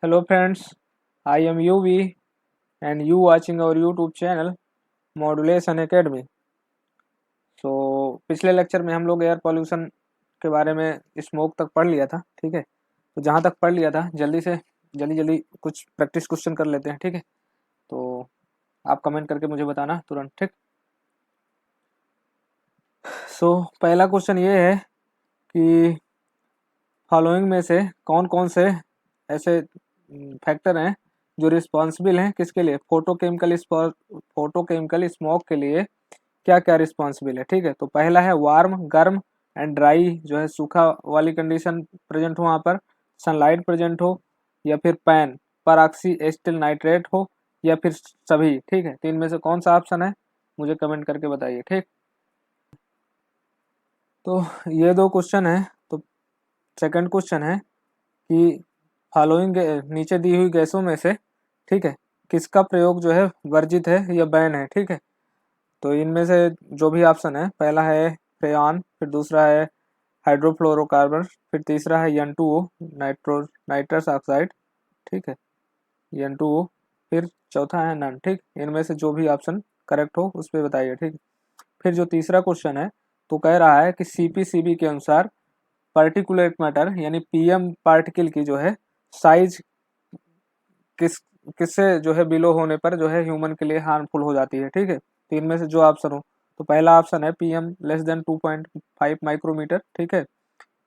Hello friends, I am UV and you watching our YouTube channel Modulation Academy. पिछले lecture में हम लोग air pollution के बारे में स्मोक तक पढ़ लिया था, ठीक है। तो जहाँ तक पढ़ लिया था जल्दी कुछ प्रैक्टिस क्वेश्चन कर लेते हैं, ठीक है। तो आप कमेंट करके मुझे बताना तुरंत, ठीक। पहला क्वेश्चन ये है कि फॉलोइंग में से कौन कौन से ऐसे फैक्टर हैं जो रिस्पॉन्सिबल हैं किसके लिए, फोटोकेमिकल स्मोक के लिए क्या क्या रिस्पॉन्सिबल है, ठीक है। तो पहला है वार्म, गर्म एंड ड्राई, जो है सूखा वाली कंडीशन प्रेजेंट हो वहाँ पर, सनलाइट प्रेजेंट हो, या फिर पैन परऑक्सी एसिटिल नाइट्रेट हो, या फिर सभी, ठीक है। तो इनमें से कौन सा ऑप्शन है मुझे कमेंट करके बताइए, ठीक। तो ये दो क्वेश्चन है। तो सेकंड क्वेश्चन है कि फॉलोइंग नीचे दी हुई गैसों में से, ठीक है, किसका प्रयोग जो है वर्जित है या बैन है, ठीक है। तो इनमें से जो भी ऑप्शन है, पहला है फ्रेऑन, फिर दूसरा है हाइड्रोफ्लोरोकार्बन, फिर तीसरा है N2O नाइट्रस ऑक्साइड, ठीक है, N2O, फिर चौथा है नन, ठीक। इनमें से जो भी ऑप्शन करेक्ट हो उस पर बताइए, ठीक। फिर जो तीसरा क्वेश्चन है तो कह रहा है कि CPCB के अनुसार पार्टिकुलेट मैटर यानी PM पार्टिकल की जो है साइज किस किससे जो है बिलो होने पर जो है ह्यूमन के लिए हार्मफुल हो जाती है, ठीक है। तो इनमें से जो ऑप्शन हो, तो पहला ऑप्शन है PM लेस देन 2.5 माइक्रोमीटर, ठीक है,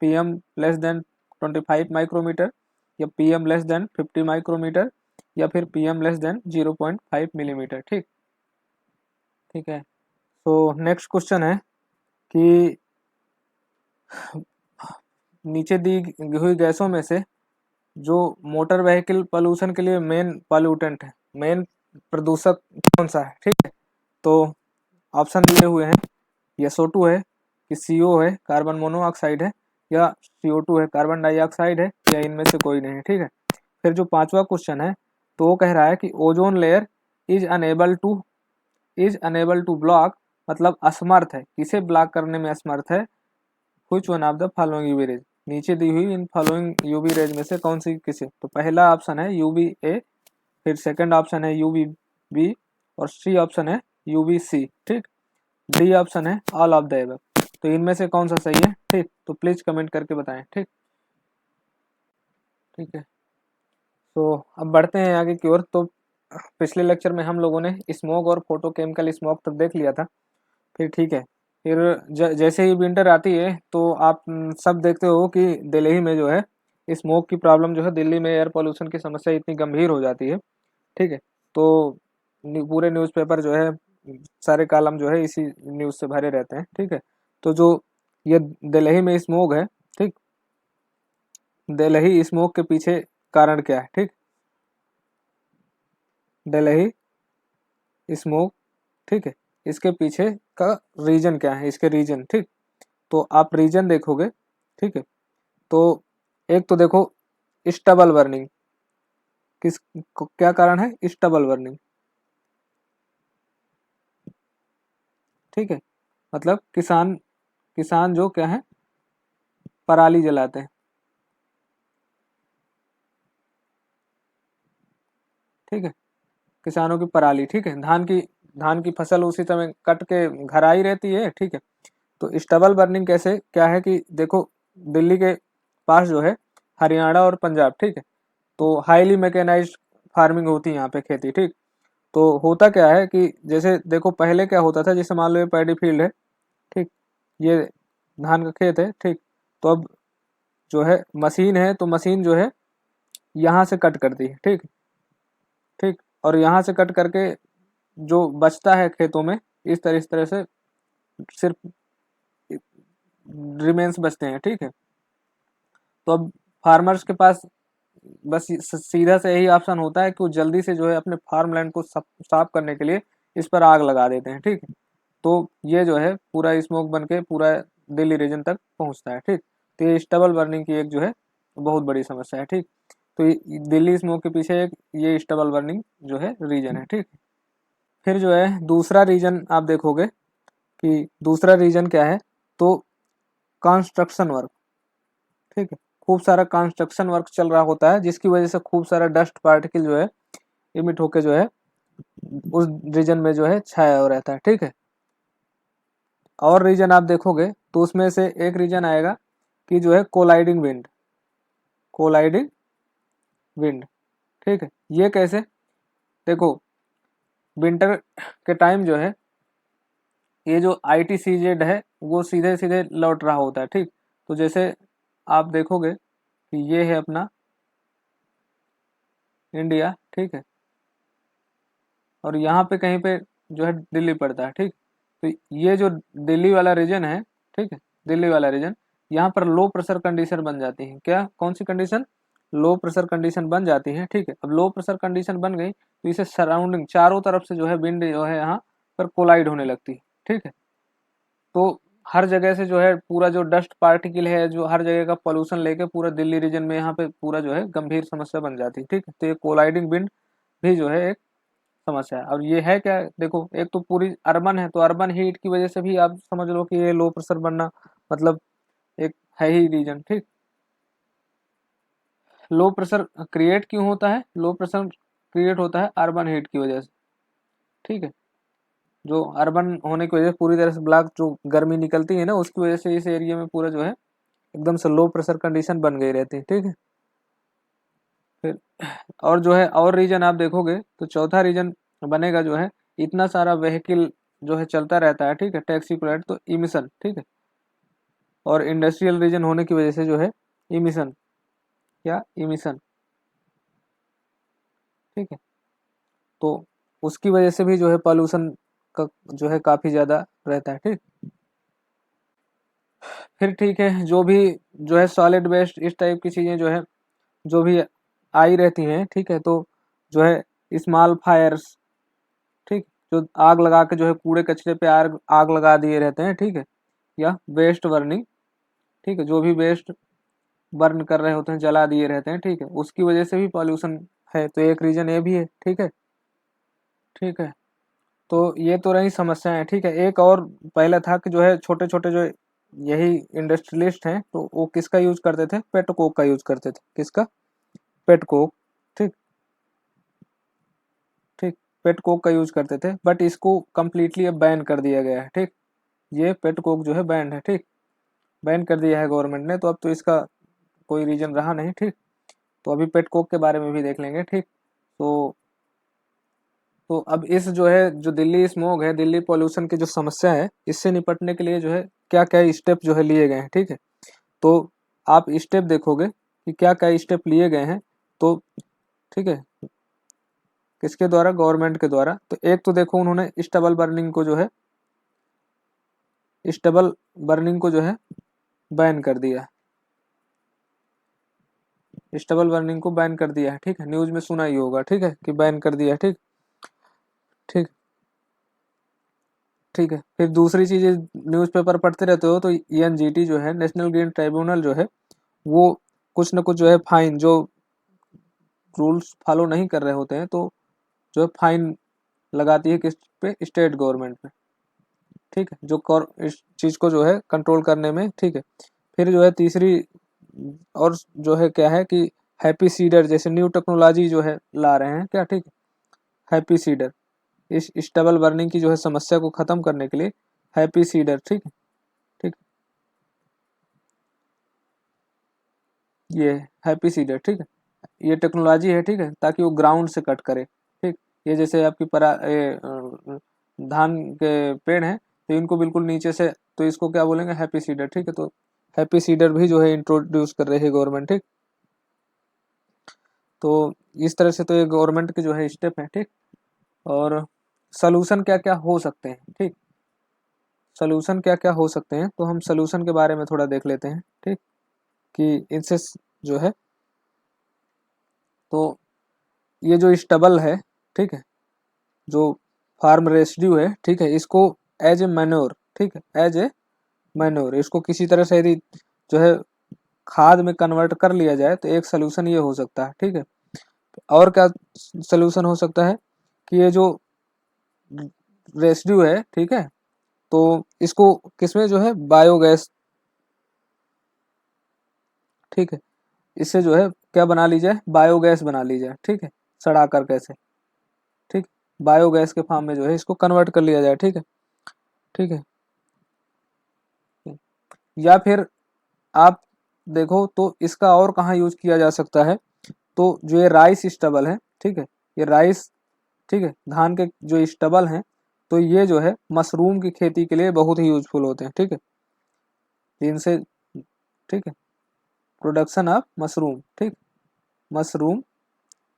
PM लेस देन 25 माइक्रोमीटर, या PM लेस देन 50 माइक्रोमीटर, या फिर PM लेस देन 0.5 मिलीमीटर, ठीक। ठीक है। तो नेक्स्ट क्वेश्चन है कि नीचे दी हुई गैसों में से जो मोटर व्हीकल पोल्यूशन के लिए मेन पॉल्यूटेंट है, मेन प्रदूषक कौन सा है, ठीक है। तो ऑप्शन दिए हुए हैं, या SO2 है, कि CO है, कार्बन मोनोऑक्साइड है, या CO2 है, कार्बन डाइऑक्साइड है, या इनमें से कोई नहीं है, ठीक है। फिर जो पांचवा क्वेश्चन है तो वो कह रहा है कि ozone layer is unable to block, मतलब असमर्थ है, किसे ब्लॉक करने में असमर्थ है, which one of the following UV rays, नीचे दी हुई इन फॉलोइंग यूवी रेज में से कौन सी किसे। तो पहला ऑप्शन है UVA, फिर सेकंड ऑप्शन है UVB, और सी ऑप्शन है UVC, ठीक। डी ऑप्शन है ऑल ऑफ द एबव। तो इनमें से कौन सा सही है, ठीक। तो प्लीज कमेंट करके बताएं, ठीक। ठीक है। तो अब बढ़ते हैं आगे की ओर। तो पिछले लेक्चर में हम लोगों ने स्मोक और फोटोकेमिकल स्मोक तक देख लिया था, फिर ठीक है। फिर जैसे ही विंटर आती है तो आप सब देखते हो कि दिल्ली में जो है स्मोक की प्रॉब्लम, जो है दिल्ली में एयर पोल्यूशन की समस्या इतनी गंभीर हो जाती है, ठीक है। तो पूरे न्यूज़पेपर जो है, सारे कॉलम जो है इसी न्यूज़ से भरे रहते हैं, ठीक है। तो जो ये दिल्ली में स्मोक है, ठीक, दिल्ली स्मोक के पीछे कारण क्या है, ठीक। दिल्ली स्मोक, ठीक है, इसके पीछे का रीजन क्या है, इसके रीजन, ठीक। तो आप रीजन देखोगे, ठीक है। तो एक तो देखो स्टबल बर्निंग, क्या कारण है, स्टबल बर्निंग, ठीक है। मतलब किसान किसान जो क्या है, पराली जलाते हैं, ठीक है, किसानों की पराली, ठीक है, धान की फसल उसी समय कट के घर आई रहती है, ठीक है। तो स्टबल बर्निंग कैसे क्या है कि देखो दिल्ली के पास जो है हरियाणा और पंजाब, ठीक है, तो हाईली मैकेनाइज्ड फार्मिंग होती है यहाँ पे, खेती, ठीक। तो होता क्या है कि जैसे देखो पहले क्या होता था, जैसे मान लो ये पैडी फील्ड है, ठीक, ये धान का खेत है, ठीक। तो अब जो है मशीन है, तो मशीन जो है यहाँ से कट करती है, ठीक ठीक, और यहाँ से कट करके जो बचता है खेतों में, इस तरह से सिर्फ रिमेन्स बचते हैं, ठीक है। तो अब फार्मर्स के पास बस सीधा से यही ऑप्शन होता है कि वो जल्दी से जो है अपने फार्म लैंड को साफ करने के लिए इस पर आग लगा देते हैं, ठीक है। तो ये जो है पूरा स्मोक बन के पूरा दिल्ली रीजन तक पहुंचता है, ठीक। तो ये स्टबल बर्निंग की एक जो है बहुत बड़ी समस्या है, ठीक। तो दिल्ली स्मोक के पीछे एक ये स्टबल बर्निंग जो है रीजन है, ठीक। फिर जो है दूसरा रीजन आप देखोगे कि दूसरा रीजन क्या है, तो कंस्ट्रक्शन वर्क, ठीक है, खूब सारा कंस्ट्रक्शन वर्क चल रहा होता है, जिसकी वजह से खूब सारा डस्ट पार्टिकल जो है इमिट होके जो है उस रीजन में जो है छाया हो रहता है, ठीक है। और रीजन आप देखोगे तो उसमें से एक रीजन आएगा कि जो है कोलाइडिंग विंड, कोलाइडिंग विंड, ठीक है। ये कैसे, देखो विंटर के टाइम जो है ये जो ITCZ है वो सीधे सीधे लौट रहा होता है, ठीक। तो जैसे आप देखोगे कि ये है अपना इंडिया, ठीक है, और यहाँ पे कहीं पे जो है दिल्ली पड़ता है, ठीक। तो ये जो दिल्ली वाला रीजन है, ठीक है, दिल्ली वाला रीजन, यहाँ पर लो प्रेशर कंडीशन बन जाती है। क्या, कौन सी कंडीशन, लो प्रेशर कंडीशन बन जाती है, ठीक है। अब लो प्रेशर कंडीशन बन गई तो इसे सराउंडिंग चारों तरफ से जो है विंड जो है यहाँ पर कोलाइड होने लगती है, ठीक है। तो हर जगह से जो है पूरा जो डस्ट पार्टिकल है जो हर जगह का पोल्यूशन लेके पूरा दिल्ली रीजन में यहाँ पे पूरा जो है गंभीर समस्या बन जाती है, ठीक है। तो ये कोलाइडिंग विंड भी जो है एक समस्या है। और ये है क्या, देखो एक तो पूरी अर्बन है, तो अर्बन हीट की वजह से भी आप समझ लो कि ये लो प्रेशर बनना मतलब एक है ही रीजन, ठीक। लो प्रेशर क्रिएट क्यों होता है, लो प्रेशर क्रिएट होता है अर्बन हीट की वजह से, ठीक है। जो अर्बन होने की वजह से पूरी तरह से ब्लॉक जो गर्मी निकलती है ना उसकी वजह से इस एरिया में पूरा जो है एकदम से लो प्रेशर कंडीशन बन गई रहती है, ठीक है। फिर और जो है और रीजन आप देखोगे तो चौथा रीजन बनेगा जो है इतना सारा व्हीकल जो है चलता रहता है, ठीक है, टैक्सी प्लांट, तो इमिशन, ठीक है। और इंडस्ट्रियल रीजन होने की वजह से जो है इमिशन, क्या इमिशन, ठीक है। तो उसकी वजह से भी जो है पॉल्यूशन का जो है काफी ज्यादा रहता है, ठीक। फिर ठीक है, जो भी जो है सॉलिड वेस्ट इस टाइप की चीजें जो है जो भी आई रहती हैं, ठीक है, तो जो है स्मॉल फायर्स, ठीक, जो आग लगा के जो है कूड़े कचरे पे आग आग लगा दिए रहते हैं, ठीक है, या वेस्ट बर्निंग, ठीक है, जो भी वेस्ट बर्न कर रहे होते हैं जला दिए रहते हैं, ठीक है, उसकी वजह से भी पॉल्यूशन है, तो एक रीजन ये भी है, ठीक है, ठीक है। तो ये तो रही समस्याएं, ठीक है। एक और पहले था कि जो है छोटे छोटे जो यही इंडस्ट्रियलिस्ट हैं तो वो किसका यूज करते थे, पेट कोक का यूज करते थे, किसका, पेट कोक, ठीक, ठीक, पेट कोक का यूज करते थे, बट इसको कम्प्लीटली अब बैन कर दिया गया है, ठीक। ये पेट कोक जो है बैंड है, ठीक, बैन कर दिया है गवर्नमेंट ने, तो अब तो इसका कोई रीजन रहा नहीं, ठीक। तो अभी पेट कोक के बारे में भी देख लेंगे, ठीक। तो अब इस जो है जो दिल्ली स्मोग है, दिल्ली पोल्यूशन की जो समस्या है, इससे निपटने के लिए जो है क्या क्या स्टेप जो है लिए गए हैं, ठीक है। तो आप स्टेप देखोगे कि क्या क्या स्टेप लिए गए हैं, तो ठीक है, किसके द्वारा, गवर्नमेंट के द्वारा। तो एक तो देखो उन्होंने स्टबल बर्निंग को जो है स्टबल बर्निंग को जो है बैन कर दिया, स्टबल बर्निंग को बैन कर दिया है, ठीक है, न्यूज में सुना ही होगा, ठीक है, कि बैन कर दिया, ठीक, ठीक, ठीक है। फिर दूसरी चीज न्यूज़पेपर पढ़ते रहते हो तो ENGT जो है, नेशनल ग्रीन ट्राइब्यूनल जो है, वो कुछ न कुछ जो है फाइन, जो रूल्स फॉलो नहीं कर रहे होते हैं तो जो है फाइन लगाती है किस पे, स्टेट गवर्नमेंट पे, ठीक है, जो इस चीज को जो है कंट्रोल करने में, ठीक है। फिर जो है तीसरी और जो है क्या है कि हैप्पी सीडर जैसे न्यू टेक्नोलॉजी जो है ला रहे हैं, क्या, ठीक, हैप्पी सीडर, इस स्टबल बर्निंग की जो है समस्या को खत्म करने के लिए हैप्पी सीडर, ठीक है, ठीक, ये हैप्पी सीडर, ठीक है, ये टेक्नोलॉजी है, ठीक है, ताकि वो ग्राउंड से कट करे, ठीक। ये जैसे आपकी धान के पेड़ हैं तो इनको बिल्कुल नीचे से, तो इसको क्या बोलेंगे, हैप्पी सीडर, ठीक है। तो हैप्पी सीडर भी जो है इंट्रोड्यूस कर रही है गवर्नमेंट, ठीक। तो इस तरह से तो ये गवर्नमेंट के जो है स्टेप है, ठीक। और सोल्यूशन क्या क्या हो सकते हैं, ठीक, सोल्यूशन क्या क्या हो सकते हैं, तो हम सोल्यूशन के बारे में थोड़ा देख लेते हैं, ठीक, कि इनसे जो है, तो ये जो स्टबल है, ठीक है, जो फार्म रेसिड्यू है, ठीक है, इसको एज ए मैन्योर, ठीक है, एज ए मैन्योर इसको किसी तरह से यदि जो है खाद में कन्वर्ट कर लिया जाए तो एक सोल्यूशन ये हो सकता है, ठीक है। और क्या सोल्यूशन हो सकता है कि ये जो रेसिड्यू है, ठीक है, तो इसको किसमें जो है बायोगैस, ठीक है, इससे जो है क्या बना ली जाए, बायोगैस बना ली जाए, ठीक है, सड़ा कर कैसे, ठीक, बायोगैस के फॉर्म में जो है इसको कन्वर्ट कर लिया जाए, ठीक है, ठीक है। या फिर आप देखो तो इसका और कहाँ यूज किया जा सकता है, तो जो ये राइस स्टबल है, ठीक है, ये राइस, ठीक है, धान के जो स्टबल हैं, तो ये जो है मशरूम की खेती के लिए बहुत ही यूजफुल होते हैं, ठीक है, इनसे, ठीक है, प्रोडक्शन ऑफ मशरूम, ठीक, मशरूम,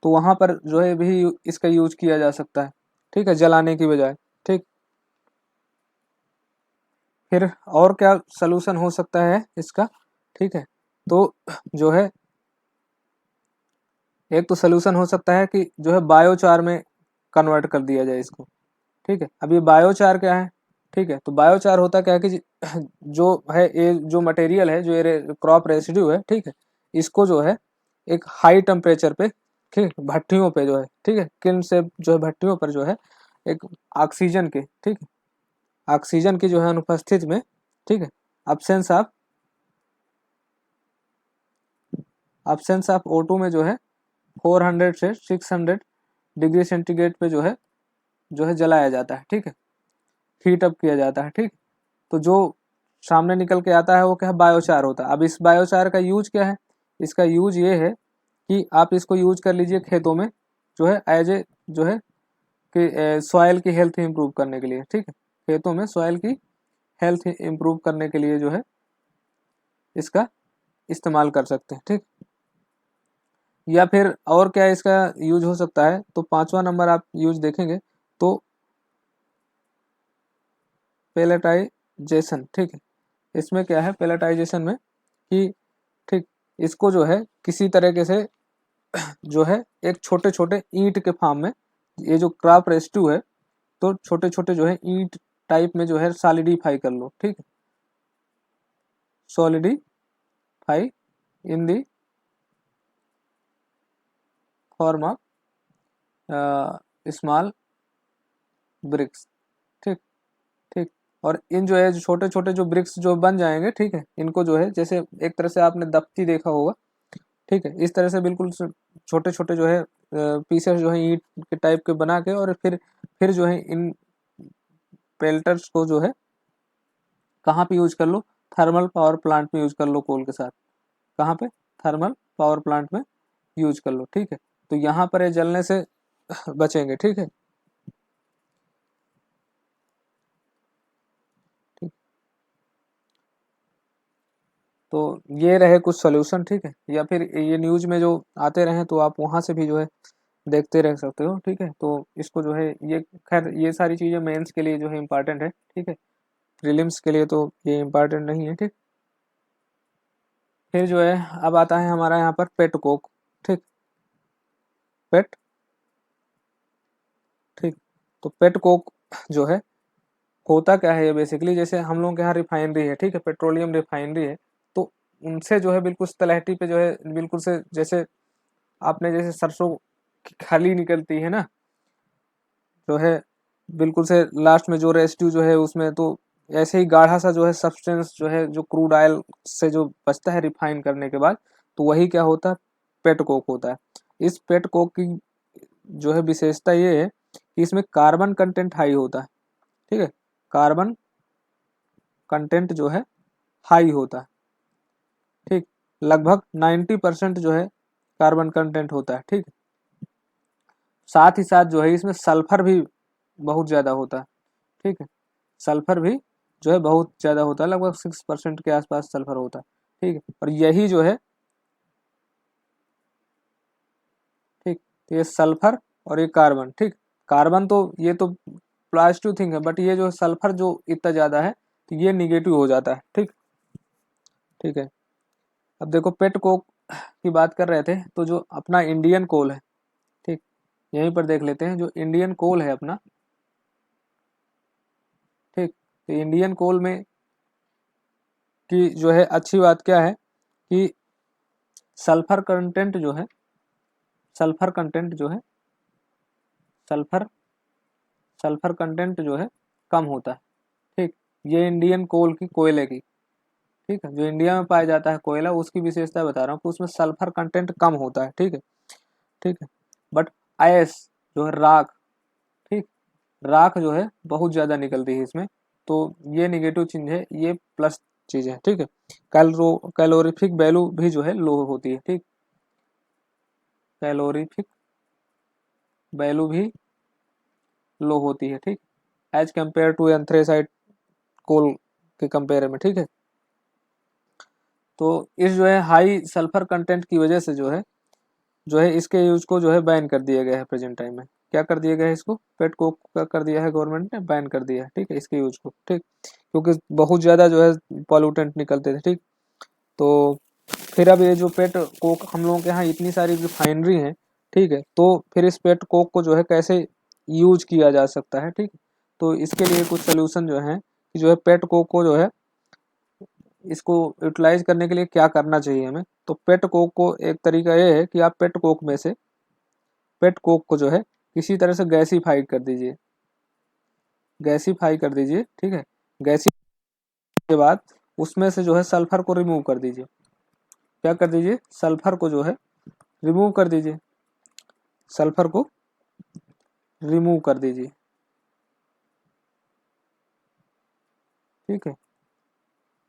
तो वहां पर जो है भी इसका यूज किया जा सकता है, ठीक है, जलाने की बजाय, ठीक। फिर और क्या सलूशन हो सकता है इसका, ठीक है, तो जो है एक तो सलूशन हो सकता है कि जो है बायोचार में कन्वर्ट कर दिया जाए इसको, ठीक है। अब ये बायोचार क्या है, ठीक है, तो बायोचार होता क्या है कि जो है ये जो मटेरियल है, जो ये क्रॉप रेसिड्यू है, ठीक है, इसको जो है एक हाई टेम्परेचर पे, ठीक, भट्टियों पे जो है, ठीक है, किन से जो है भट्टियों पर जो है एक ऑक्सीजन के, ठीक है, ऑक्सीजन की जो है अनुपस्थित में, ठीक है, अब्सेंस ऑफ O2 में जो है 400 से 600 डिग्री सेंटीग्रेड पे जो है जलाया जाता है, ठीक है, हीट अप किया जाता है, ठीक। तो जो सामने निकल के आता है वो क्या है, बायोचार होता है। अब इस बायोचार का यूज क्या है, इसका यूज ये है कि आप इसको यूज कर लीजिए खेतों में, जो है एज ए जो है कि सॉइल की हेल्थ इंप्रूव करने के लिए, ठीक है, खेतों में सॉइल की हेल्थ इंप्रूव करने के लिए जो है इसका इस्तेमाल कर सकते हैं, ठीक। या फिर और क्या इसका यूज हो सकता है, तो पांचवा नंबर आप यूज देखेंगे तो पेलेटाइजेशन, ठीक है, इसमें क्या है पेलेटाइजेशन में कि, ठीक, इसको जो है किसी तरीके से जो है एक छोटे छोटे ईंट के फॉर्म में, ये जो क्रॉप रेस्क्यू है, तो छोटे छोटे जो है ईंट टाइप में जो है सॉलिडिफाई कर लो, ठीक है, solidify in the form of small bricks, ठीक, ठीक। और इन जो है छोटे छोटे जो ब्रिक्स जो बन जाएंगे, ठीक है, इनको जो है जैसे एक तरह से आपने दफ्ती देखा होगा, ठीक है, इस तरह से बिल्कुल छोटे छोटे जो है पीसेस जो है ईंट के टाइप के बना के, और फिर जो है इन पेल्टर्स को जो है कहाँ पे यूज कर लो, थर्मल पावर प्लांट में यूज कर लो कोल के साथ, कहाँ पे, थर्मल पावर प्लांट में यूज कर लो, ठीक है, तो यहाँ पर ये जलने से बचेंगे, ठीक है, ठीक। तो ये रहे कुछ सॉल्यूशन, ठीक है, या फिर ये न्यूज में जो आते रहे तो आप वहां से भी जो है देखते रह सकते हो, ठीक है, तो इसको जो है ये, खैर ये सारी चीज़ें मेंस के लिए जो है इम्पॉर्टेंट है, ठीक है, प्रीलिम्स के लिए तो ये इम्पॉर्टेंट नहीं है, ठीक। फिर जो है अब आता है हमारा यहाँ पर पेट कोक, ठीक, पेट, ठीक, तो पेट कोक जो है होता क्या है, ये बेसिकली जैसे हम लोगों के यहाँ रिफाइनरी है, ठीक है, पेट्रोलियम रिफाइनरी है, तो उनसे जो है बिल्कुल तलहटी पे जो है बिल्कुल से जैसे आपने जैसे सरसों की खली निकलती है ना, जो है बिल्कुल से लास्ट में जो रेसिड्यू जो है उसमें, तो ऐसे ही गाढ़ा सा जो है सब्सटेंस जो है जो क्रूड ऑयल से जो बचता है रिफाइन करने के बाद, तो वही क्या होता है, पेट कोक होता है। इस पेट कोक की जो है विशेषता ये है कि इसमें कार्बन कंटेंट हाई होता है, ठीक है, कार्बन कंटेंट जो है हाई होता है, ठीक, लगभग 90% जो है कार्बन कंटेंट होता है, ठीक। साथ ही साथ जो है इसमें सल्फर भी बहुत ज़्यादा होता है, ठीक है, सल्फर भी जो है बहुत ज़्यादा होता है, लगभग 6% के आसपास सल्फर होता है, ठीक है, और यही जो है, ठीक, तो ये सल्फर और ये कार्बन, ठीक, कार्बन तो ये तो पॉजिटिव थिंग है, बट ये जो सल्फर जो इतना ज़्यादा है तो ये निगेटिव हो जाता है, ठीक, ठीक है। अब देखो पेट कोक की बात कर रहे थे, तो जो अपना इंडियन कोल है, ठीक, यहीं पर देख लेते हैं जो इंडियन कोल है अपना, ठीक, तो इंडियन कोल में की जो है अच्छी बात क्या है कि सल्फर कंटेंट जो है, सल्फर कंटेंट जो है, सल्फर कंटेंट जो है कम होता है, ठीक, ये इंडियन कोल की, कोयले की, ठीक है, जो इंडिया में पाया जाता है कोयला, उसकी विशेषता बता रहा हूँ कि उसमें सल्फर कंटेंट कम होता है। ठीक है, ठीक है। बट ऐश जो है, राख, ठीक, राख जो है बहुत ज़्यादा निकलती है इसमें, तो ये निगेटिव चीज है, ये प्लस चीज़ है। ठीक है, कैलोरीफिक वैल्यू भी जो है लो होती है। ठीक, कैलोरीफिक वैल्यू भी लो होती है। ठीक, एज कम्पेयर टू एंथ्रेसाइट कोल के कंपेयर में। ठीक है, तो इस जो है हाई सल्फर कंटेंट की वजह से जो है इसके यूज को जो है बैन कर दिया गया है प्रेजेंट टाइम में। क्या कर दिया गया है इसको? पेट कोक का कर दिया है गवर्नमेंट ने, बैन कर दिया है। ठीक है, इसके यूज को। ठीक, क्योंकि बहुत ज़्यादा जो है पॉल्यूटेंट निकलते थे। ठीक, तो फिर अब ये जो पेट कोक हम लोगों के यहाँ इतनी सारी रिफाइनरी हैं, ठीक है, तो फिर इस पेट कोक को जो है कैसे यूज किया जा सकता है? ठीक, तो इसके लिए कुछ सोल्यूशन जो है कि जो है पेट कोक को जो है इसको यूटिलाइज करने के लिए क्या करना चाहिए हमें? तो पेट कोक को एक तरीका ये है कि आप पेट कोक में से पेट कोक को जो है किसी तरह से गैसीफाई कर दीजिए, गैसीफाई कर दीजिए। ठीक है, गैसी के बाद उसमें से जो है सल्फर को रिमूव कर दीजिए। क्या कर दीजिए? सल्फर को जो है रिमूव कर दीजिए, सल्फर को रिमूव कर दीजिए। ठीक है,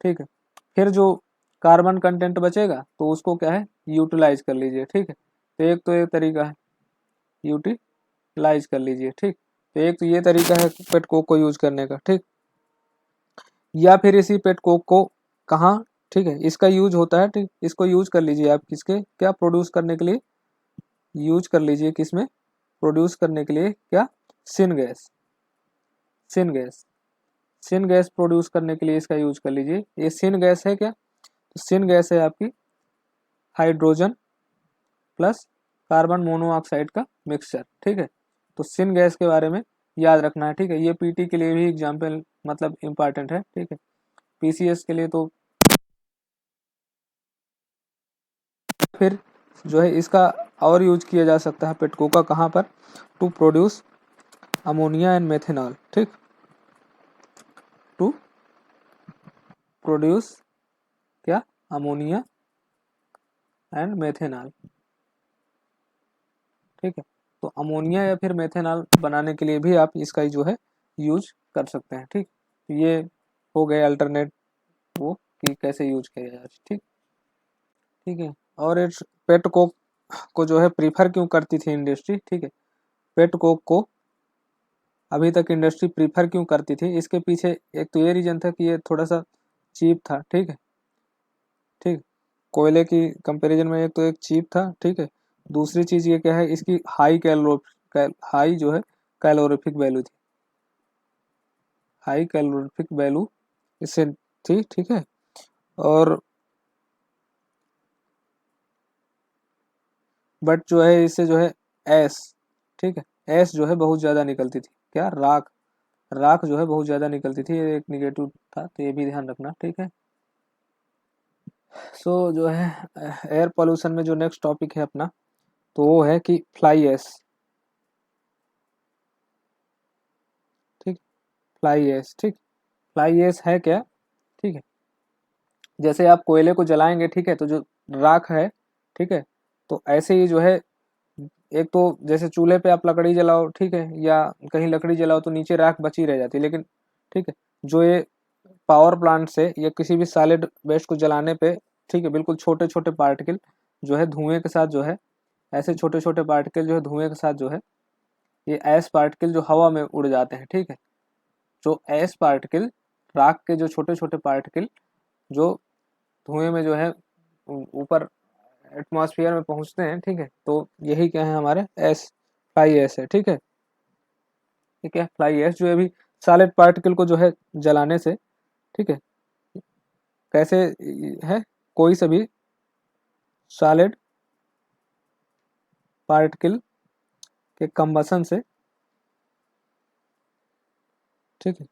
ठीक है। फिर जो कार्बन कंटेंट बचेगा तो उसको क्या है, यूटिलाइज कर लीजिए। ठीक है, तो एक तरीका है यूटिलाइज कर लीजिए। ठीक, तो एक तो ये तरीका है पेट कोक को यूज करने का। ठीक, या फिर इसी पेट कोक को कहाँ, ठीक है, इसका यूज होता है। ठीक, इसको यूज कर लीजिए आप किसके, क्या प्रोड्यूस करने के लिए यूज कर लीजिए, किसमें प्रोड्यूस करने के लिए, क्या, syn gas, syn gas, syn gas produce करने के लिए इसका यूज कर लीजिए। ये सिन गैस है क्या? तो सिन गैस है आपकी हाइड्रोजन प्लस कार्बन मोनोऑक्साइड का मिक्सचर। ठीक है, तो सिन गैस के बारे में याद रखना है। ठीक है, ये पीटी के लिए भी एग्जाम्पल मतलब इम्पॉर्टेंट है। ठीक है, पीसीएस के लिए तो फिर जो है इसका और यूज किया जा सकता है पेटकोक का, कहाँ पर, to produce ammonia and methanol. ठीक, टू प्रोड्यूस क्या, अमोनिया एंड मेथेनॉल। ठीक है, तो अमोनिया या फिर मेथेनॉल बनाने के लिए भी आप इसका ही जो है यूज कर सकते हैं। ठीक, ये हो गए अल्टरनेट वो कि कैसे यूज किया जाए। ठीक, ठीक है। और इस पेट कोक को जो है प्रीफर क्यों करती थी इंडस्ट्री? ठीक है, पेट कोक को अभी तक इंडस्ट्री प्रीफर क्यों करती थी, इसके पीछे एक तो ये रीजन था कि ये थोड़ा सा चीप था। ठीक है, ठीक, कोयले की कंपैरिजन में एक तो एक चीप था। ठीक है, दूसरी चीज ये क्या है, इसकी हाई जो है कैलोरीफिक वैल्यू थी, हाई कैलोरीफिक वैल्यू इससे थी। ठीक है, और बट जो है इससे जो है एस, ठीक है, एस जो है बहुत ज़्यादा निकलती थी। क्या, राख, राख जो है बहुत ज़्यादा निकलती थी, ये एक निगेटिव था, तो ये भी ध्यान रखना। ठीक है, सो जो है एयर पोल्यूशन में जो नेक्स्ट टॉपिक है अपना, तो वो है कि फ्लाई एश। ठीक, फ्लाई एश। ठीक, फ्लाई एश है क्या? ठीक है, जैसे आप कोयले को जलाएंगे, ठीक है, तो जो राख है, ठीक है, तो ऐसे ही जो है एक तो जैसे चूल्हे पे आप लकड़ी जलाओ, ठीक है, या कहीं लकड़ी जलाओ तो नीचे राख बची रह जाती है, लेकिन ठीक है, जो ये पावर प्लांट से या किसी भी सॉलिड वेस्ट को जलाने पे, ठीक है, बिल्कुल छोटे छोटे पार्टिकल जो है धुएं के साथ जो है, ऐसे छोटे छोटे पार्टिकल जो है धुएं के साथ जो है, ये ऐश पार्टिकल जो हवा में उड़ जाते हैं। ठीक है, जो ऐश पार्टिकल, राख के जो छोटे छोटे पार्टिकल जो धुएं में जो है ऊपर एटमॉस्फेयर में पहुंचते हैं। ठीक है, तो यही क्या है हमारे एस, फ्लाई एस है। ठीक है, ठीक है, फ्लाई एस जो है अभी सॉलिड पार्टिकल को जो है जलाने से, ठीक है, कैसे है, कोई सा भी सॉलिड पार्टिकल के कंबसन से, ठीक है,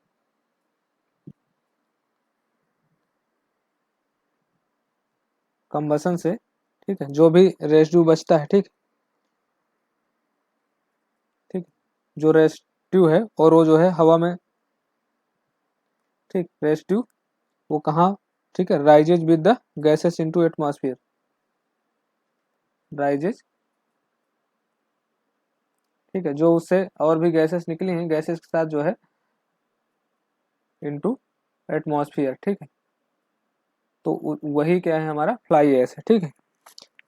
कंबसन से, ठीक है, जो भी रेसिड्यू बचता है, ठीक, ठीक, जो रेसिड्यू है और वो जो है हवा में, ठीक, रेसिड्यू वो कहाँ ठीक है, rises with the gases into atmosphere, rises, ठीक है, जो उससे और भी गैसेस निकली हैं, गैसेस के साथ जो है इनटू एटमॉस्फेयर, ठीक है। तो वही क्या है, हमारा फ्लाई एश है, ठीक है।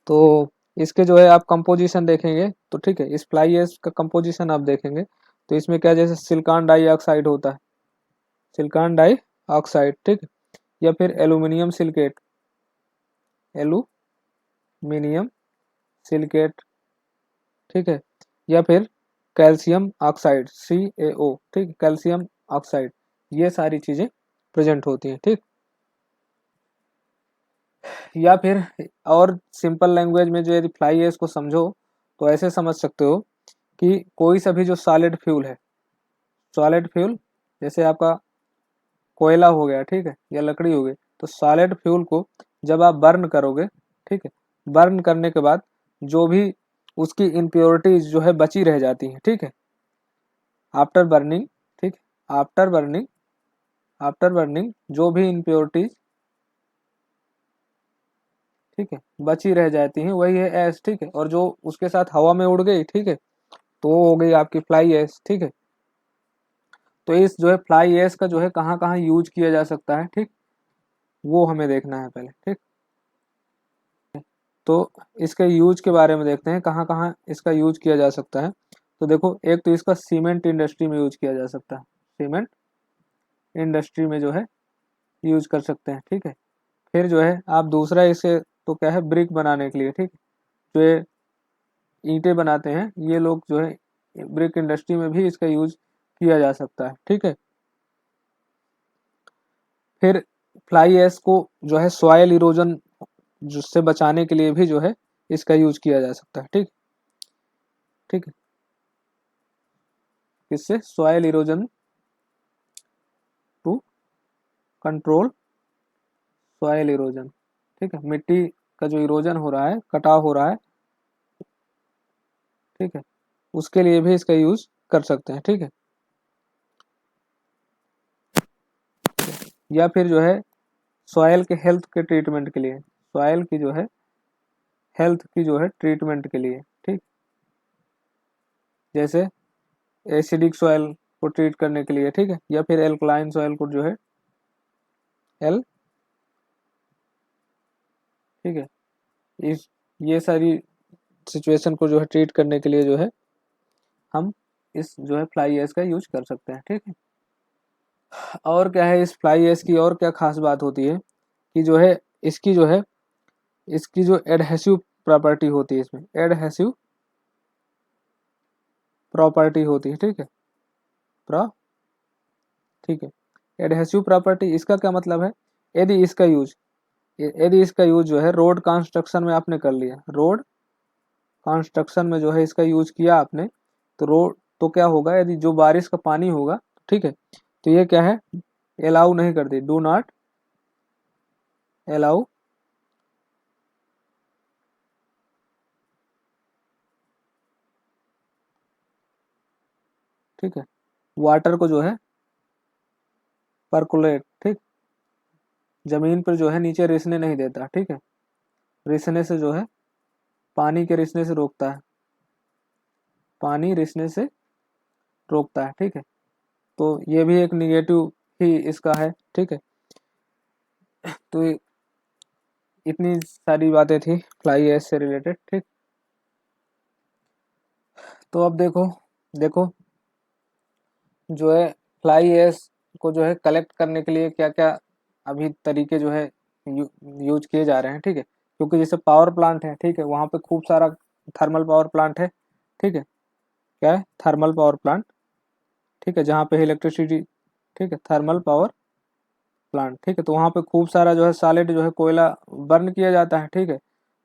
तो इसके जो है आप कंपोजिशन देखेंगे तो ठीक है, इस फ्लाई एश का कंपोजिशन आप देखेंगे तो इसमें क्या, जैसे सिलिकॉन डाइऑक्साइड होता है, सिलिकॉन डाइऑक्साइड, ठीक है, या फिर एल्यूमिनियम सिलिकेट, एल्यूमिनियम सिलिकेट, ठीक है, या फिर कैल्शियम ऑक्साइड, CaO, ठीक है, कैल्शियम ऑक्साइड, ये सारी चीज़ें प्रेजेंट होती हैं, ठीक। या फिर और सिंपल लैंग्वेज में जो यदि फ्लाई है इसको समझो तो ऐसे समझ सकते हो कि कोई सा भी जो सॉलिड फ्यूल है, सॉलिड फ्यूल जैसे आपका कोयला हो गया, ठीक है, या लकड़ी हो गई, तो सॉलिड फ्यूल को जब आप बर्न करोगे, ठीक है, बर्न करने के बाद जो भी उसकी इम्प्योरिटीज जो है बची रह जाती हैं, ठीक है, आफ्टर बर्निंग, ठीक, आफ्टर बर्निंग, आफ्टर बर्निंग जो भी इम्प्योरिटीज, ठीक है, बची रह जाती हैं वही है एश, ठीक है, और जो उसके साथ हवा में उड़ गई, ठीक है, तो वो हो गई आपकी फ्लाई एश, ठीक है। तो इस जो है फ्लाई एश का जो है कहाँ कहाँ यूज किया जा सकता है, ठीक, वो हमें देखना है पहले, ठीक। तो इसके यूज के बारे में देखते हैं कहाँ कहाँ इसका यूज किया जा सकता है। तो देखो, एक तो इसका सीमेंट इंडस्ट्री में यूज किया जा सकता है, सीमेंट इंडस्ट्री में जो है यूज कर सकते हैं, ठीक है। फिर जो है आप दूसरा इसे तो क्या है, ब्रिक बनाने के लिए, ठीक, जो ये ईंटें बनाते हैं ये लोग जो है, ब्रिक इंडस्ट्री में भी इसका यूज किया जा सकता है, ठीक है। फिर फ्लाई ऐश को जो है सॉयल इरोजन जिससे बचाने के लिए भी जो है इसका यूज किया जा सकता है, ठीक, ठीक है, इससे soil erosion to control soil erosion, ठीक है, मिट्टी का जो इरोजन हो रहा है, कटाव हो रहा है, ठीक है, उसके लिए भी इसका यूज कर सकते हैं, ठीक है। या फिर जो है सॉयल के हेल्थ के ट्रीटमेंट के लिए, सॉयल की जो है हेल्थ की जो है ट्रीटमेंट के लिए, ठीक, जैसे एसिडिक सॉयल को ट्रीट करने के लिए, ठीक है, या फिर एल्कलाइन सॉयल को जो है एल, ठीक है, इस ये सारी सिचुएशन को जो है ट्रीट करने के लिए जो है हम इस जो है फ्लाई एश का यूज कर सकते हैं, ठीक है। और क्या है, इस फ्लाई एश की और क्या खास बात होती है कि जो है इसकी जो है इसकी जो एडहेसिव प्रॉपर्टी होती है, इसमें एडहेसिव प्रॉपर्टी होती है, ठीक है, ठीक है, एडहेसिव प्रॉपर्टी, इसका क्या मतलब है, यदि इसका यूज यदि इसका यूज जो है रोड कंस्ट्रक्शन में आपने कर लिया, रोड कंस्ट्रक्शन में जो है इसका यूज किया आपने, तो रोड तो क्या होगा, यदि जो बारिश का पानी होगा, ठीक है, तो ये क्या है, अलाउ नहीं करती, डू नॉट अलाउ, ठीक है, वाटर को जो है परकुलेट, ठीक, जमीन पर जो है नीचे रिसने नहीं देता, ठीक है, रिसने से जो है पानी के रिसने से रोकता है, पानी रिसने से रोकता है, ठीक है। तो ये भी एक निगेटिव ही इसका है, ठीक है। तो इतनी सारी बातें थी फ्लाई ऐश से रिलेटेड, ठीक। तो अब देखो, देखो जो है फ्लाई ऐश को जो है कलेक्ट करने के लिए क्या क्या अभी तरीके जो है यूज किए जा रहे हैं, ठीक है, क्योंकि जैसे पावर प्लांट है, ठीक है, वहाँ पे खूब सारा थर्मल पावर प्लांट है, ठीक है, क्या है, थर्मल पावर प्लांट, ठीक है, जहाँ पे इलेक्ट्रिसिटी, ठीक है, थर्मल पावर प्लांट, ठीक है, तो वहाँ पे खूब सारा जो है सॉलिड जो है कोयला बर्न किया जाता है, ठीक है।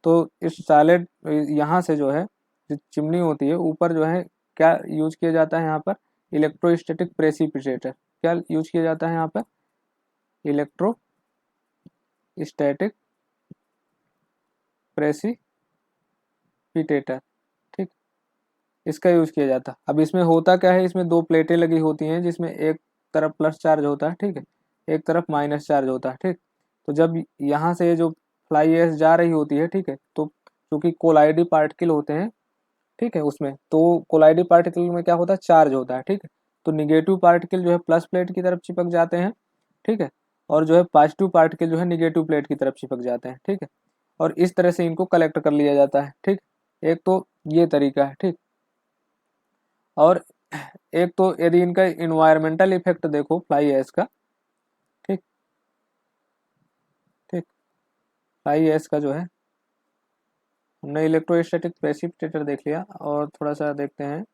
तो इस सॉलिड यहाँ से जो है जो चिमनी होती है ऊपर जो है क्या यूज किया जाता है यहाँ पर, इलेक्ट्रोस्टैटिक प्रेसिपिटेटर, क्या यूज किया जाता है यहाँ पर, इलेक्ट्रोस्टैटिक प्रेसिपिटेटर, ठीक, इसका यूज किया जाता है। अब इसमें होता क्या है, इसमें दो प्लेटें लगी होती हैं जिसमें एक तरफ प्लस चार्ज होता है, ठीक है, एक तरफ माइनस चार्ज होता है, ठीक। तो जब यहाँ से जो फ्लाई एश जा रही होती है, ठीक है, तो क्योंकि कोलाइडी पार्टिकल होते हैं, ठीक है, उसमें तो कोलाइडी पार्टिकल में क्या होता है, चार्ज होता है, ठीक है, तो निगेटिव पार्टिकल जो है प्लस प्लेट की तरफ चिपक जाते हैं, ठीक है, और जो है पॉजिटिव पार्टिकल जो है निगेटिव प्लेट की तरफ चिपक जाते हैं, ठीक है, और इस तरह से इनको कलेक्ट कर लिया जाता है, ठीक। एक तो ये तरीका है, ठीक। और एक तो यदि इनका इन्वायरमेंटल इफेक्ट देखो फ्लाई ऐश का, ठीक ठीक, फ्लाई ऐश का जो है, हमने इलेक्ट्रोस्टैटिक प्रेसिपिटेटर देख लिया, और थोड़ा सा देखते हैं।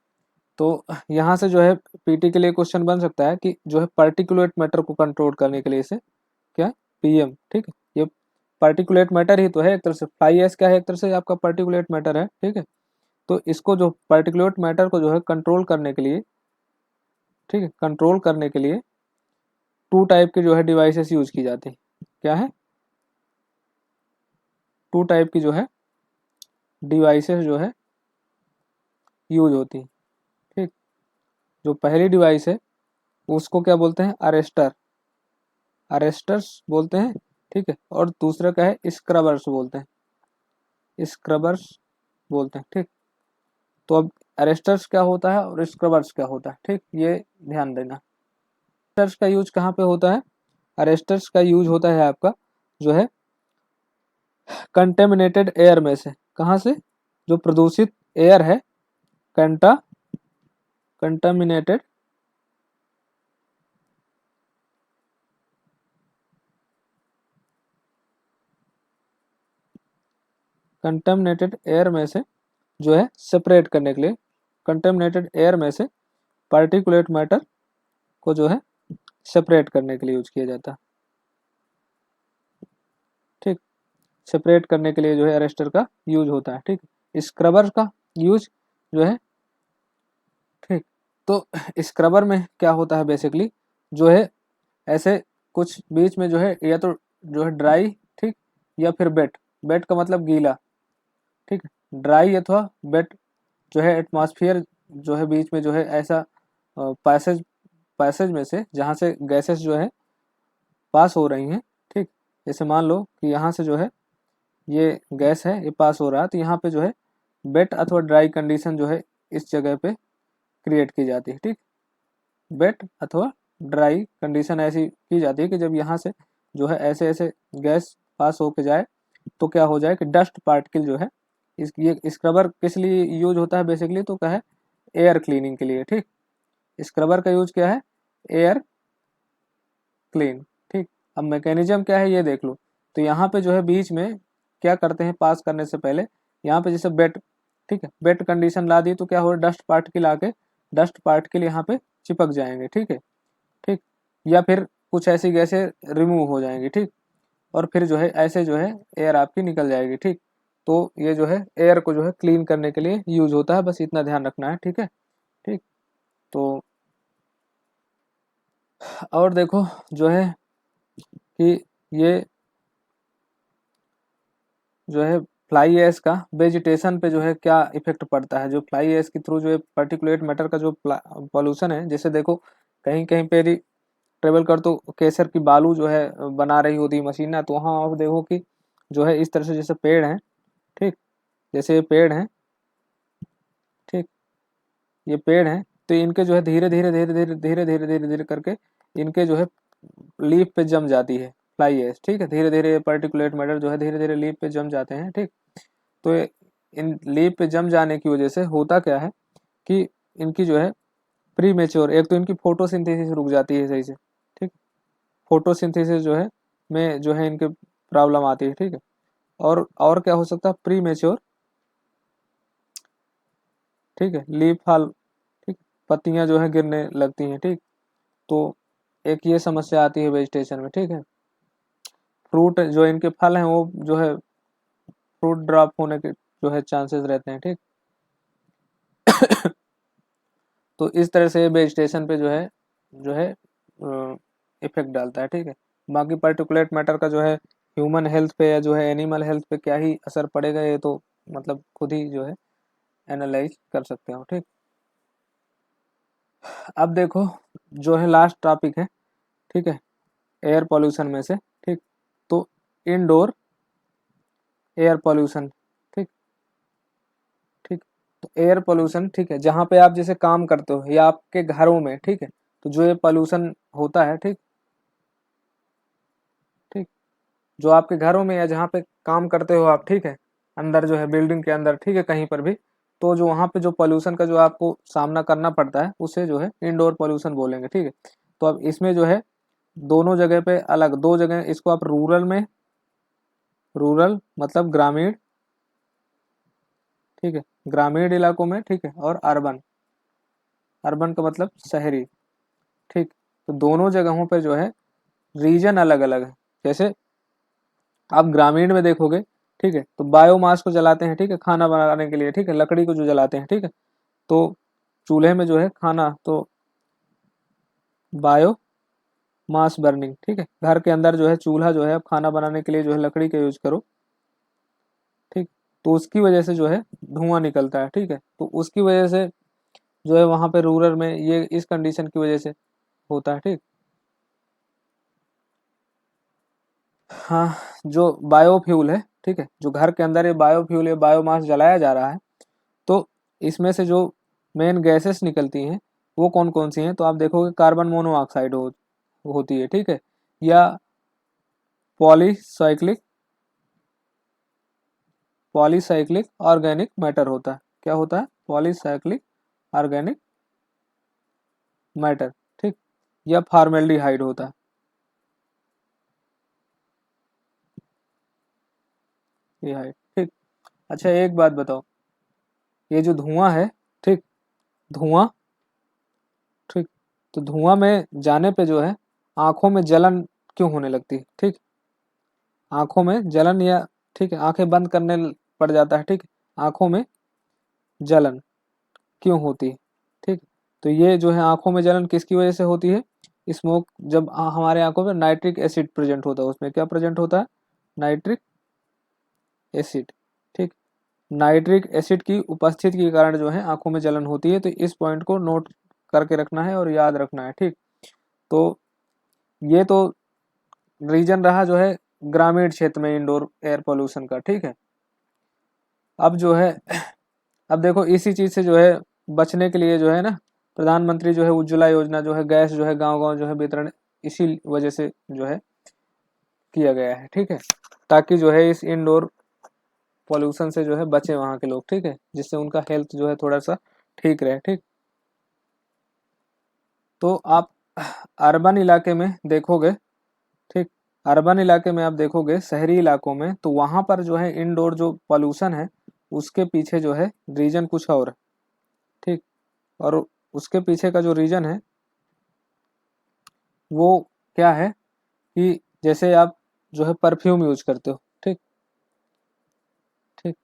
तो यहाँ से जो है पीटी के लिए क्वेश्चन बन सकता है कि जो है पार्टिकुलेट मैटर को कंट्रोल करने के लिए इसे क्या, पीएम, ठीक है, ये पार्टिकुलेट मैटर ही तो है एक तरह से, फ्लाई ऐश क्या है, एक तरह से आपका पार्टिकुलेट मैटर है, ठीक है। तो इसको जो पार्टिकुलेट मैटर को जो है कंट्रोल करने के लिए, ठीक है, कंट्रोल करने के लिए टू टाइप की जो है डिवाइसेस यूज की जाती है। क्या है, टू टाइप की जो है डिवाइसेस जो है यूज होती है, ठीक। जो पहली डिवाइस है उसको क्या बोलते हैं, अरेस्टर, अरेस्टर्स बोलते हैं, ठीक है, और दूसरा क्या है, स्क्रबर्स बोलते हैं, स्क्रबर्स बोलते हैं, ठीक। तो अब अरेस्टर्स क्या होता है और स्क्रबर्स क्या होता है, ठीक, ये ध्यान देना। अरेस्टर्स का यूज कहाँ पे होता है, अरेस्टर्स का यूज होता है आपका जो है कंटेमिनेटेड एयर में से, कहाँ से, जो प्रदूषित एयर है, कंटा कंटामिनेटेड कंटेमिनेटेड एयर में से जो है सेपरेट करने के लिए, कंटेमिनेटेड एयर में से पार्टिकुलेट मैटर को जो है सेपरेट करने के लिए यूज किया जाता है, ठीक। सेपरेट करने के लिए जो है अरेस्टर का यूज होता है, ठीक। स्क्रबर का यूज जो है, ठीक। तो स्क्रबर में क्या होता है बेसिकली, जो है ऐसे कुछ बीच में जो है, या तो जो है ड्राई, ठीक, या फिर वेट, वेट का मतलब गीला, ठीक, ड्राई अथवा वेट जो है एटमॉस्फेयर जो है बीच में जो है ऐसा पैसेज, पैसेज में से जहाँ से गैसेस जो है पास हो रही हैं, ठीक। जैसे मान लो कि यहाँ से जो है ये गैस है, ये पास हो रहा है, तो यहाँ पे जो है वेट अथवा ड्राई कंडीशन जो है इस जगह पे क्रिएट की जाती है, ठीक। वेट अथवा ड्राई कंडीशन ऐसी की जाती है कि जब यहाँ से जो है ऐसे ऐसे गैस पास होके जाए तो क्या हो जाए कि डस्ट पार्टिकल जो है, इस ये स्क्रबर किस लिए यूज होता है बेसिकली, तो क्या है, एयर क्लीनिंग के लिए, ठीक। स्क्रबर का यूज क्या है, एयर क्लीन, ठीक। अब मैकेनिज्म क्या है ये देख लो। तो यहाँ पे जो है बीच में क्या करते हैं, पास करने से पहले यहाँ पे जैसे बेट, ठीक है, बेट कंडीशन ला दी तो क्या हो, डस्ट पार्टिकल आके डस्ट पार्टिकल यहाँ पे चिपक जाएंगे, ठीक है, ठीक। या फिर कुछ ऐसी गैसें रिमूव हो जाएंगी, ठीक, और फिर जो है ऐसे जो है एयर आपकी निकल जाएगी, ठीक। तो ये जो है एयर को जो है क्लीन करने के लिए यूज होता है, बस इतना ध्यान रखना है, ठीक है, ठीक। तो और देखो जो है कि ये जो है फ्लाई ऐश का वेजिटेशन पे जो है क्या इफेक्ट पड़ता है, जो फ्लाई ऐश के थ्रू जो है पर्टिकुलेट मैटर का जो पॉल्यूशन है, जैसे देखो कहीं कहीं पे ट्रेवल कर तो केसर की बालू जो है बना रही होती मशीन ना, तो वहाँ आप देखो कि जो है इस तरह से जैसे पेड़ हैं, ठीक, जैसे ये पेड़ हैं, ठीक, ये पेड़ हैं, तो इनके जो है धीरे धीरे धीरे धीरे धीरे धीरे धीरे धीरे करके इनके जो है लीफ पे जम जाती है फ्लाई ऐश, ठीक है, धीरे धीरे पर्टिकुलेट मैटर जो है धीरे धीरे लीफ पे जम जाते हैं, ठीक। तो इन लीफ पे जम जाने की वजह से होता क्या है कि इनकी जो है प्री मेच्योर, एक तो इनकी फोटोसिंथेसिस रुक जाती है सही से, ठीक, फोटोसिंथेसिस जो है में जो है इनके प्रॉब्लम आती है, ठीक है। और क्या हो सकता है, प्री मेच्योर, ठीक है, लीफ फॉल, ठीक, पत्तियां जो है गिरने लगती हैं, ठीक। तो एक ये समस्या आती है वेजिटेशन में, ठीक है। फ्रूट जो इनके फल हैं वो जो है फ्रूट ड्रॉप होने के जो है चांसेस रहते हैं, ठीक। तो इस तरह से वेजिटेशन पे जो है इफेक्ट डालता है, ठीक है। बाकी पर्टिकुलेट मैटर का जो है ह्यूमन हेल्थ पे या जो है एनिमल हेल्थ पे क्या ही असर पड़ेगा, ये तो मतलब खुद ही जो है एनालाइज कर सकते हो, ठीक। अब देखो जो है लास्ट टॉपिक है, ठीक है, एयर पॉल्यूशन में से, ठीक। तो इंडोर एयर पॉल्यूशन। ठीक ठीक। तो एयर पॉल्यूशन, ठीक है, जहाँ पे आप जैसे काम करते हो या आपके घरों में, ठीक है, तो जो ये पॉल्यूशन होता है, ठीक ठीक, जो आपके घरों में या जहाँ पे काम करते हो आप, ठीक है, अंदर जो है बिल्डिंग के अंदर, ठीक है, कहीं पर भी, तो जो वहाँ पे जो पॉल्यूशन का जो आपको सामना करना पड़ता है उसे जो है इंडोर पॉल्यूशन बोलेंगे। ठीक है। तो अब इसमें जो है दोनों जगह पे अलग, दो जगह इसको आप रूरल में, रूरल मतलब ग्रामीण, ठीक है, ग्रामीण इलाकों में, ठीक है, और अर्बन, अर्बन का मतलब शहरी। ठीक। तो दोनों जगहों पे जो है रीजन अलग अलग है। जैसे आप ग्रामीण में देखोगे, ठीक है, तो बायोमास को जलाते हैं, ठीक है, खाना बनाने के लिए, ठीक है, लकड़ी को जो जलाते हैं, ठीक है, तो चूल्हे में जो है खाना, तो बायो मास बर्निंग, ठीक है, घर के अंदर जो है चूल्हा जो है अब खाना बनाने के लिए जो है लकड़ी का यूज करो, ठीक, तो उसकी वजह से जो है धुआं निकलता है। ठीक है। तो उसकी वजह से जो है वहां पे रूरल में ये इस कंडीशन की वजह से होता है। ठीक। हाँ, जो बायोफ्यूल है, ठीक है, जो घर के अंदर ये बायोफ्यूल या बायोमास जलाया जा रहा है, तो इसमें से जो मेन गैसेस निकलती हैं वो कौन कौन सी हैं, तो आप देखोगे कार्बन मोनोऑक्साइड होती है, ठीक है, या पॉलीसाइक्लिक, पॉलीसाइक्लिक ऑर्गेनिक मैटर होता है। क्या होता है? Polycyclic organic matter. ठीक। या फॉर्मेल्डिहाइड होता है। ये हाइड। ठीक। अच्छा एक बात बताओ, ये जो धुआं है, ठीक, धुआं, ठीक, तो धुआं में जाने पे जो है आंखों में जलन क्यों होने लगती है? ठीक, आंखों में जलन या, ठीक है, आंखें बंद करने पड़ जाता है, ठीक, आंखों में जलन क्यों होती है? ठीक। तो ये जो है आंखों में जलन किसकी वजह से होती है? स्मोक, जब हमारे आंखों में नाइट्रिक एसिड प्रेजेंट होता है, उसमें क्या प्रेजेंट होता है? Nitric acid. ठीक। नाइट्रिक एसिड की उपस्थिति के कारण जो है आंखों में जलन होती है। तो इस पॉइंट को नोट करके रखना है और याद रखना है। ठीक। तो ये तो रीजन रहा जो है ग्रामीण क्षेत्र में इंडोर एयर पोल्यूशन का। ठीक है। अब जो है अब देखो इसी चीज से जो है बचने के लिए जो है ना, प्रधानमंत्री जो है उज्ज्वला योजना जो है, गैस जो है गांव गांव जो है वितरण इसी वजह से जो है किया गया है। ठीक है। ताकि जो है इस इंडोर पॉल्यूशन से जो है बचे वहाँ के लोग। ठीक है। जिससे उनका हेल्थ जो है थोड़ा सा ठीक रहे। ठीक। तो आप अर्बन इलाके में देखोगे, ठीक, अर्बन इलाके में आप देखोगे, शहरी इलाकों में, तो वहाँ पर जो है इंडोर जो पॉल्यूशन है उसके पीछे जो है रीजन कुछ और है। ठीक। और उसके पीछे का जो रीजन है वो क्या है कि जैसे आप जो है परफ्यूम यूज करते हो। ठीक। ठीक।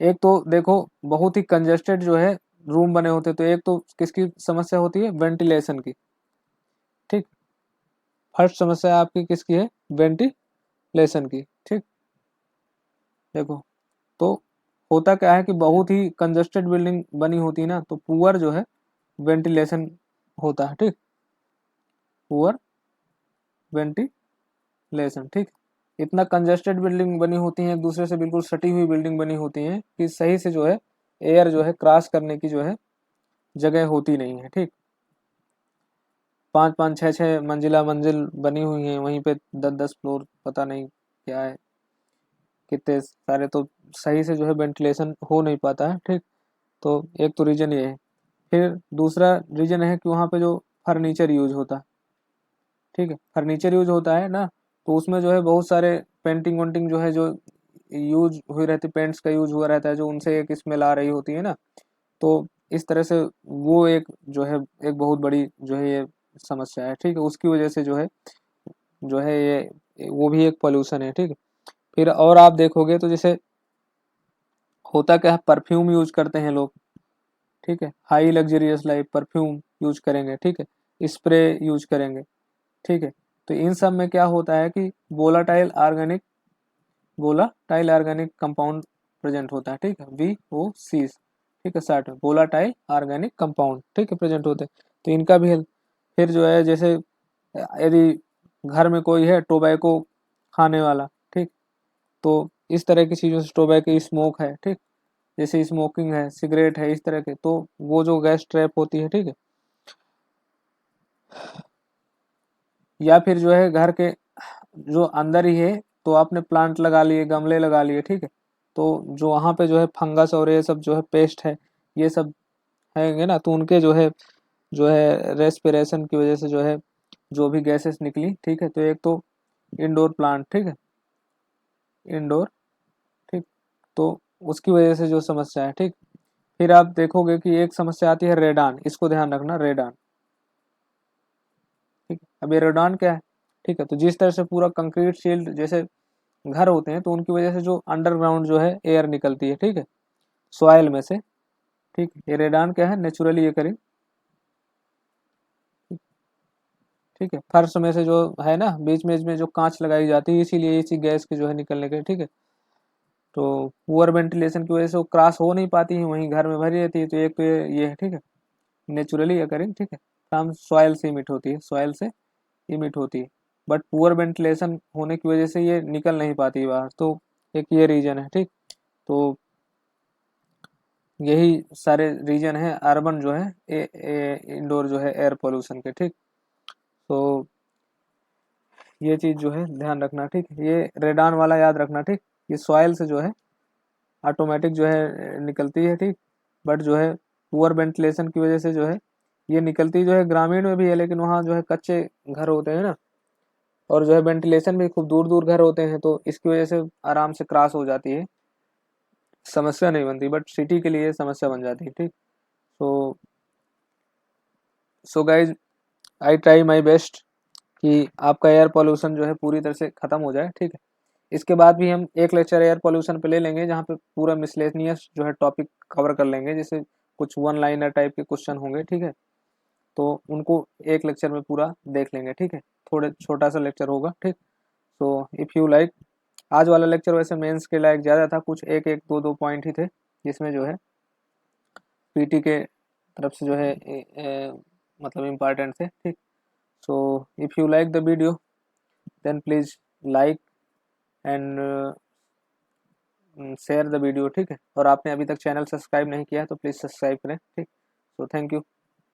एक तो देखो बहुत ही कंजेस्टेड जो है रूम बने होते, तो एक तो किसकी समस्या होती है? वेंटिलेशन की। ठीक। फर्स्ट समस्या आपकी किसकी है? वेंटिलेशन की। ठीक। देखो, तो होता क्या है कि बहुत ही कंजेस्टेड बिल्डिंग बनी होती है ना, तो पुअर जो है वेंटिलेशन होता है। ठीक। Poor ventilation. ठीक। इतना कंजेस्टेड बिल्डिंग बनी होती है, एक दूसरे से बिल्कुल सटी हुई बिल्डिंग बनी होती है कि सही से जो है एयर जो है क्रॉस करने की जो है जगह होती नहीं है। ठीक। पाँच पाँच छः छः मंजिला मंजिल बनी हुई है, वहीं पे 10 10 फ्लोर, पता नहीं क्या है, कितने सारे, तो सही से जो है वेंटिलेशन हो नहीं पाता है। ठीक। तो एक तो रीजन ये है। फिर दूसरा रीजन है कि वहाँ पे जो फर्नीचर यूज होता है, ठीक है, फर्नीचर यूज होता है ना, तो उसमें जो है बहुत सारे पेंटिंग वेंटिंग जो है जो यूज हुई रहती, पेंट्स का यूज हुआ रहता है, जो उनसे एक स्मेल आ रही होती है ना, तो इस तरह से वो एक जो है एक बहुत बड़ी जो है ये समस्या है। ठीक है। उसकी वजह से जो है ये वो भी एक पोल्यूशन है। ठीक है। फिर और आप देखोगे तो जैसे होता क्या है, परफ्यूम यूज करते हैं लोग, ठीक है, high luxurious life perfume use करेंगे, ठीक है, स्प्रे यूज करेंगे, ठीक है, तो इन सब में क्या होता है कि वोलाटाइल ऑर्गेनिक कंपाउंड प्रेजेंट होता है। ठीक है, VOC, ठीक है, शॉर्ट में वोलाटाइल ऑर्गेनिक कंपाउंड, ठीक है, प्रेजेंट होते हैं। तो इनका भी फिर जो है जैसे यदि घर में कोई है टोबैको खाने वाला, तो इस तरह की चीज़ों से, टोबैको स्मोक है, ठीक, जैसे स्मोकिंग है, सिगरेट है, इस तरह के, तो वो जो गैस ट्रैप होती है, ठीक है। या फिर जो है घर के जो अंदर ही है, तो आपने प्लांट लगा लिए, गमले लगा लिए, ठीक है, तो जो वहाँ पे जो है फंगस और ये सब जो है पेस्ट है, ये सब हैंगे ना, तो उनके जो है रेस्पिरेशन की वजह से जो है जो भी गैसेस निकली, ठीक है, तो एक तो इंडोर प्लांट, ठीक है, इंडोर, ठीक, तो उसकी वजह से जो समस्या है, ठीक। फिर आप देखोगे कि एक समस्या आती है रेडान, इसको ध्यान रखना, रेडान, ठीक है। अब ये रेडान क्या है, ठीक है, तो जिस तरह से पूरा कंक्रीट शील्ड जैसे घर होते हैं, तो उनकी वजह से जो अंडरग्राउंड जो है एयर निकलती है, ठीक है, सॉइल में से, ठीक। ये रेडान क्या है, नेचुरली ये करें, ठीक है, फर्श में से जो है ना, बीच में जो कांच लगाई जाती है, इसीलिए इसी गैस के जो है निकलने के, ठीक है, तो पुअर वेंटिलेशन की वजह से वो क्रॉस हो नहीं पाती है, वहीं घर में भरी रहती है, तो एक तो ये है, ठीक है, नेचुरली अकरिंग, ठीक है, फ्रॉम सॉइल से इमिट होती है, सॉइल से इमिट होती है, बट पुअर वेंटिलेशन होने की वजह से ये निकल नहीं पाती है बाहर, तो एक ये रीजन है, ठीक। तो यही सारे रीजन है अर्बन जो है इंडोर जो है एयर पोल्यूशन के, ठीक। तो ये चीज़ जो है ध्यान रखना, ठीक, ये रेडान वाला याद रखना, ठीक, ये सॉइल से जो है ऑटोमेटिक जो है निकलती है, ठीक, बट जो है पुअर वेंटिलेशन की वजह से जो है ये निकलती जो है ग्रामीण में भी है, लेकिन वहाँ जो है कच्चे घर होते हैं ना, और जो है वेंटिलेशन भी खूब दूर दूर घर होते हैं, तो इसकी वजह से आराम से क्रॉस हो जाती है, समस्या नहीं बनती, बट सिटी के लिए समस्या बन जाती है, ठीक। So so guys, I try my best कि आपका एयर पोल्यूशन जो है पूरी तरह से ख़त्म हो जाए, ठीक है। इसके बाद भी हम एक लेक्चर एयर पोल्यूशन पे ले लेंगे, जहाँ पे पूरा मिसलेनियस जो है टॉपिक कवर कर लेंगे, जैसे कुछ वन लाइनर टाइप के क्वेश्चन होंगे, ठीक है, तो उनको एक लेक्चर में पूरा देख लेंगे, ठीक है, थोड़े छोटा सा लेक्चर होगा, ठीक। सो इफ़ यू लाइक, आज वाला लेक्चर वैसे मेंस के लायक ज़्यादा था, कुछ एक एक दो दो पॉइंट ही थे, जिसमें जो है पीटी के तरफ से जो है मतलब इम्पॉर्टेंट थे, ठीक। So if you like the video, then please like and share the video, ठीक है, और आपने अभी तक चैनल सब्सक्राइब नहीं किया है तो प्लीज़ सब्सक्राइब करें, ठीक। So thank you.